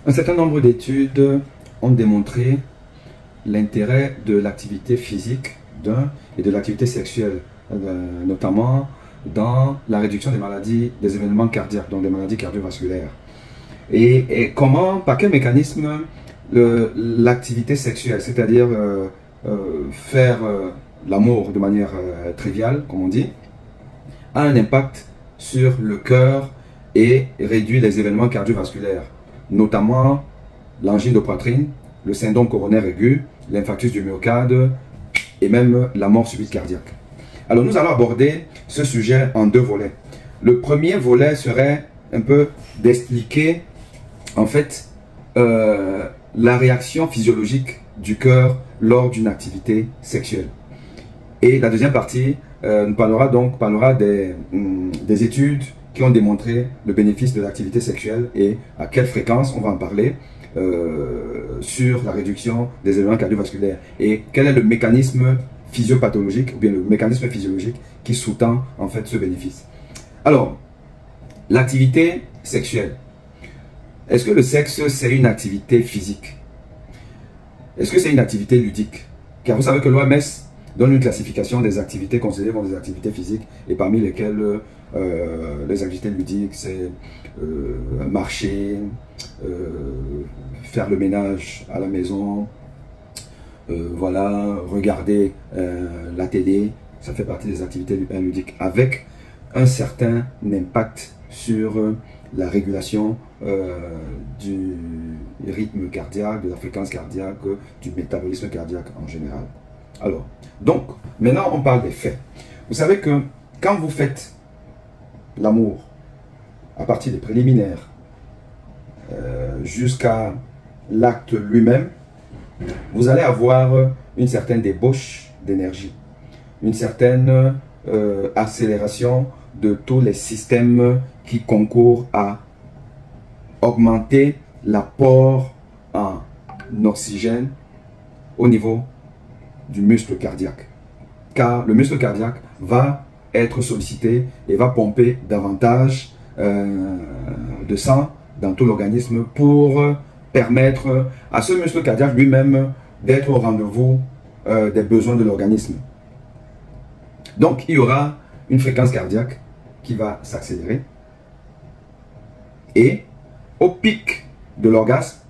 Un certain nombre d'études ont démontré l'intérêt de l'activité physique et de l'activité sexuelle, notamment dans la réduction des maladies, des événements cardiaques, donc des maladies cardiovasculaires. Et comment, par quel mécanisme l'activité sexuelle, c'est-à-dire faire l'amour de manière triviale, comme on dit, a un impact sur le cœur et réduit les événements cardiovasculaires, notamment l'angine de poitrine, le syndrome coronaire aigu, l'infarctus du myocarde et même la mort subite cardiaque. Alors nous allons aborder ce sujet en deux volets. Le premier volet serait un peu d'expliquer en fait la réaction physiologique du cœur lors d'une activité sexuelle. Et la deuxième partie parlera des études qui ont démontré le bénéfice de l'activité sexuelle et à quelle fréquence, on va en parler, sur la réduction des événements cardiovasculaires et quel est le mécanisme physiopathologique ou bien le mécanisme physiologique qui sous-tend en fait ce bénéfice. Alors, l'activité sexuelle. Est-ce que le sexe c'est une activité physique? Est-ce que c'est une activité ludique? Car vous savez que l'OMS donne une classification des activités considérées comme des activités physiques et parmi lesquelles les activités ludiques c'est marcher, faire le ménage à la maison, voilà, regarder la télé, ça fait partie des activités ludiques avec un certain impact sur la régulation du rythme cardiaque, de la fréquence cardiaque, du métabolisme cardiaque en général. Alors, donc, maintenant on parle des faits. Vous savez que quand vous faites l'amour, à partir des préliminaires, jusqu'à l'acte lui-même, vous allez avoir une certaine débauche d'énergie, une certaine accélération de tous les systèmes qui concourent à augmenter l'apport en oxygène au niveau du muscle cardiaque. Car le muscle cardiaque va être sollicité et va pomper davantage de sang dans tout l'organisme pour permettre à ce muscle cardiaque lui-même d'être au rendez-vous des besoins de l'organisme. Donc il y aura une fréquence cardiaque qui va s'accélérer et au pic de l'orgasme,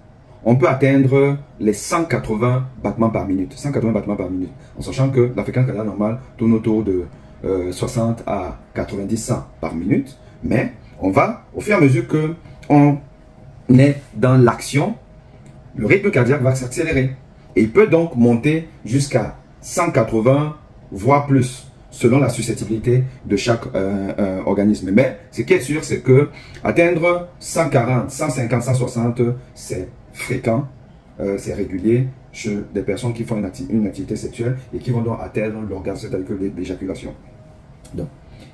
on peut atteindre les 180 battements par minute. 180 battements par minute. En sachant que la fréquence cardiaque normale tourne autour de 60 à 90 100 par minute. Mais on va, au fur et à mesure que on est dans l'action, le rythme cardiaque va s'accélérer. Et il peut donc monter jusqu'à 180 voire plus, selon la susceptibilité de chaque organisme. Mais ce qui est sûr, c'est que atteindre 140, 150, 160, c'est fréquent, c'est régulier chez des personnes qui font une activité sexuelle et qui vont donc atteindre l'orgasme, c'est-à-dire que l'éjaculation. Donc,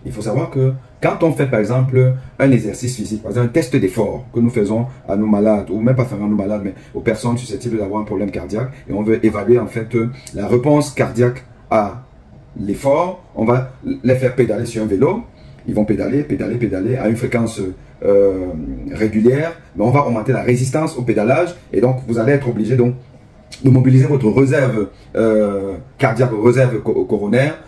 il faut savoir que quand on fait par exemple un exercice physique, par exemple un test d'effort que nous faisons à nos malades, ou même pas faire à nos malades, mais aux personnes susceptibles d'avoir un problème cardiaque, et on veut évaluer en fait la réponse cardiaque à l'effort, on va les faire pédaler sur un vélo, ils vont pédaler, pédaler, pédaler à une fréquence régulière, mais on va augmenter la résistance au pédalage et donc vous allez être obligé donc de mobiliser votre réserve cardiaque, réserve coronaire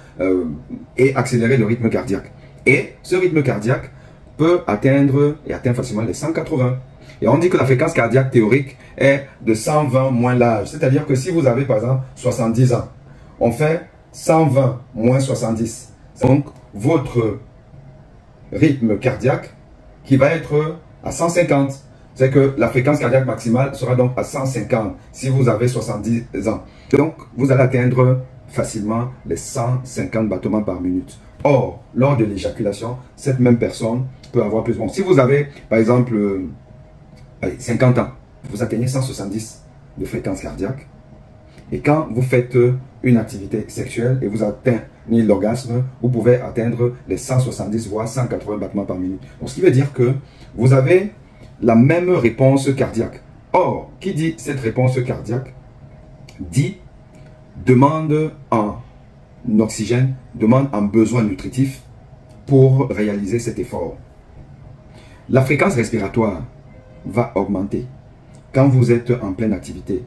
et accélérer le rythme cardiaque. Et ce rythme cardiaque peut atteindre et atteint facilement les 180. Et on dit que la fréquence cardiaque théorique est de 120 moins l'âge. C'est-à-dire que si vous avez par exemple 70 ans, on fait 120 moins 70. Donc votre rythme cardiaque qui va être à 150. C'est que la fréquence cardiaque maximale sera donc à 150 si vous avez 70 ans. Donc vous allez atteindre facilement les 150 battements par minute. Or, lors de l'éjaculation, cette même personne peut avoir plus. Bon, si vous avez par exemple 50 ans, vous atteignez 170 de fréquence cardiaque. Et quand vous faites une activité sexuelle et vous atteignez l'orgasme, vous pouvez atteindre les 170 voire 180 battements par minute. Donc, ce qui veut dire que vous avez la même réponse cardiaque. Or, qui dit cette réponse cardiaque dit demande en oxygène, demande en besoin nutritif pour réaliser cet effort. La fréquence respiratoire va augmenter. quand vous êtes en pleine activité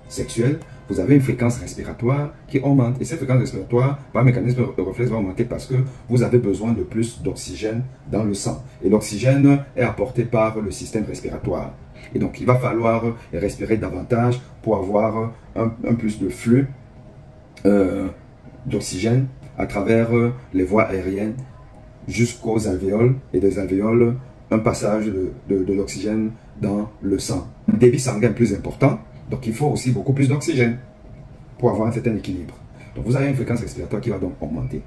sexuelle, vous avez une fréquence respiratoire qui augmente. Et cette fréquence respiratoire, par mécanisme de réflexe, va augmenter parce que vous avez besoin de plus d'oxygène dans le sang. Et l'oxygène est apporté par le système respiratoire. Et donc, il va falloir respirer davantage pour avoir un plus de flux d'oxygène à travers les voies aériennes jusqu'aux alvéoles. Et des alvéoles, un passage de l'oxygène dans le sang. Le débit sanguin plus important. Donc, il faut aussi beaucoup plus d'oxygène pour avoir un certain équilibre. Donc, vous avez une fréquence respiratoire qui va donc augmenter.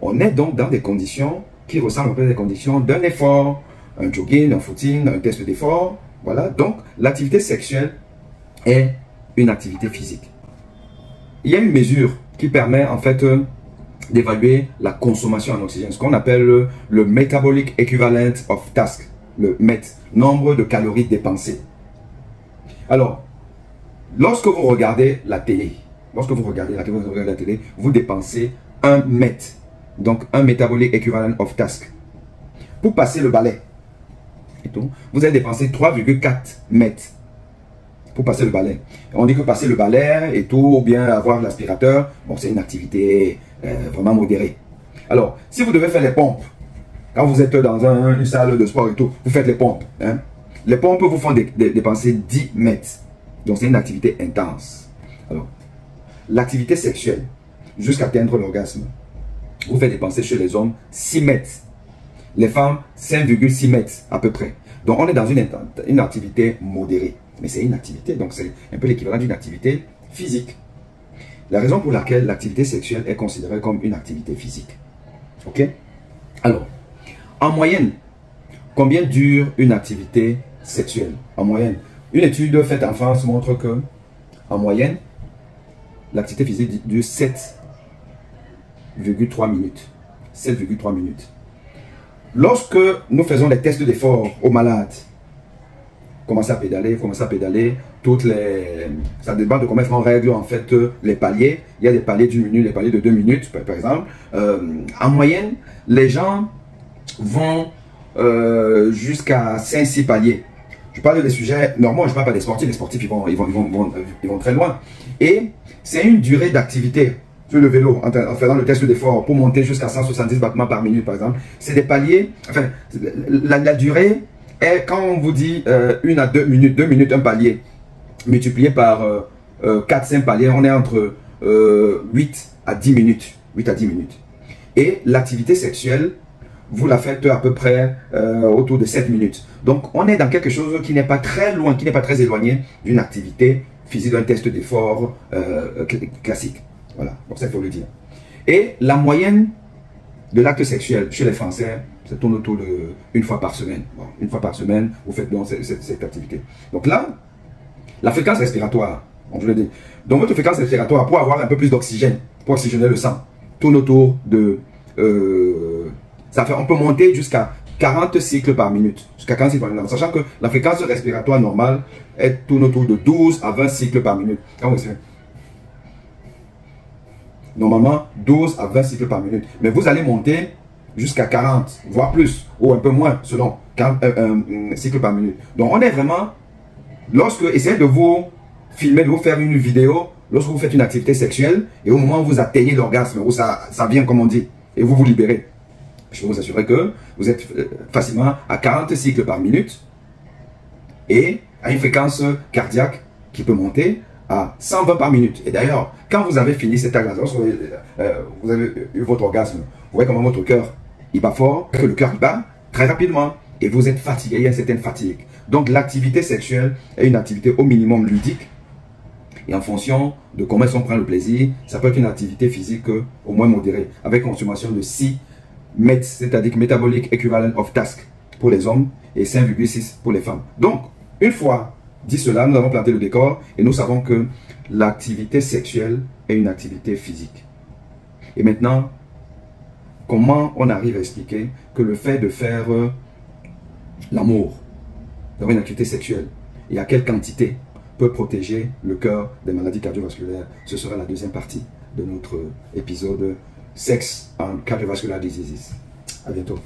On est donc dans des conditions qui ressemblent un peu à des conditions d'un effort, un jogging, un footing, un test d'effort. Voilà, donc l'activité sexuelle est une activité physique. Il y a une mesure qui permet en fait d'évaluer la consommation en oxygène, ce qu'on appelle le Metabolic Equivalent of Task, le MET, nombre de calories dépensées. Alors, lorsque vous regardez la télé, vous dépensez un MET, donc un Metabolic Equivalent of Task. Pour passer le balai, et tout, vous allez dépenser 3,4 MET pour passer le balai. On dit que passer le balai et tout, ou bien avoir l'aspirateur, bon, c'est une activité vraiment modérée. Alors, si vous devez faire les pompes, quand vous êtes dans une salle de sport et tout, vous faites les pompes. Hein? Les pompes vous font dépenser 10 MET. Donc, c'est une activité intense. Alors, l'activité sexuelle, jusqu'à atteindre l'orgasme, vous fait dépenser chez les hommes 6 MET. Les femmes, 5,6 MET à peu près. Donc, on est dans une activité modérée. Mais c'est une activité, donc c'est un peu l'équivalent d'une activité physique. La raison pour laquelle l'activité sexuelle est considérée comme une activité physique. Ok? Alors, en moyenne, combien dure une activité sexuelle? En moyenne, une étude faite en France montre que, en moyenne, l'activité physique dure 7,3 minutes. 7,3 minutes. Lorsque nous faisons des tests d'effort aux malades, commencez à pédaler, ça dépend de comment on règle en fait les paliers. Il y a des paliers d'une minute, des paliers de 2 minutes par exemple. En moyenne, les gens vont jusqu'à 5-6 paliers. Je parle des sujets normaux, je ne parle pas des sportifs. Les sportifs, ils vont très loin. Et c'est une durée d'activité sur le vélo, en faisant le test d'effort pour monter jusqu'à 170 battements par minute par exemple. C'est des paliers, enfin, la durée est, quand on vous dit 1 à 2 minutes, 2 minutes un palier, multiplié par 4-5 paliers, on est entre 8 à 10 minutes. 8 à 10 minutes. Et l'activité sexuelle, vous la faites à peu près autour de 7 minutes. Donc, on est dans quelque chose qui n'est pas très loin, qui n'est pas très éloigné d'une activité physique, d'un test d'effort classique. Voilà, donc ça, il faut le dire. Et la moyenne de l'acte sexuel chez les Français, ça tourne autour de 1 fois par semaine. Bon, 1 fois par semaine, vous faites donc cette activité. Donc là, la fréquence respiratoire, on je le dis. Donc votre fréquence respiratoire, pour avoir un peu plus d'oxygène, pour oxygéner le sang, tourne autour de... on peut monter jusqu'à 40 cycles par minute. Jusqu'à 40 cycles par minute. Sachant que la fréquence respiratoire normale tourne autour de 12 à 20 cycles par minute. Normalement, 12 à 20 cycles par minute. Mais vous allez monter jusqu'à 40, voire plus, ou un peu moins, selon 40 cycles par minute. Donc, on est vraiment... essayez de vous filmer, de vous faire une vidéo, lorsque vous faites une activité sexuelle, et au moment où vous atteignez l'orgasme, où ça vient, comme on dit, et vous vous libérez. Je peux vous assurer que vous êtes facilement à 40 cycles par minute, et à une fréquence cardiaque qui peut monter à 120 par minute. Et d'ailleurs, quand vous avez fini cet acte, lorsque vous avez eu votre orgasme, vous voyez comment votre cœur, il bat fort, que le cœur il bat très rapidement, et vous êtes fatigué, il y a une certaine fatigue. Donc l'activité sexuelle est une activité au minimum ludique, et en fonction de comment on prend le plaisir, ça peut être une activité physique au moins modérée, avec consommation de 6 MET, c'est-à-dire Metabolic Equivalent of Task pour les hommes, et 5,6 pour les femmes. Donc, une fois dit cela, nous avons planté le décor et nous savons que l'activité sexuelle est une activité physique. Et maintenant, comment on arrive à expliquer que le fait de faire l'amour, d'avoir une activité sexuelle, et à quelle quantité peut protéger le cœur des maladies cardiovasculaires? Ce sera la deuxième partie de notre épisode Sex and Cardiovascular Diseases. À bientôt.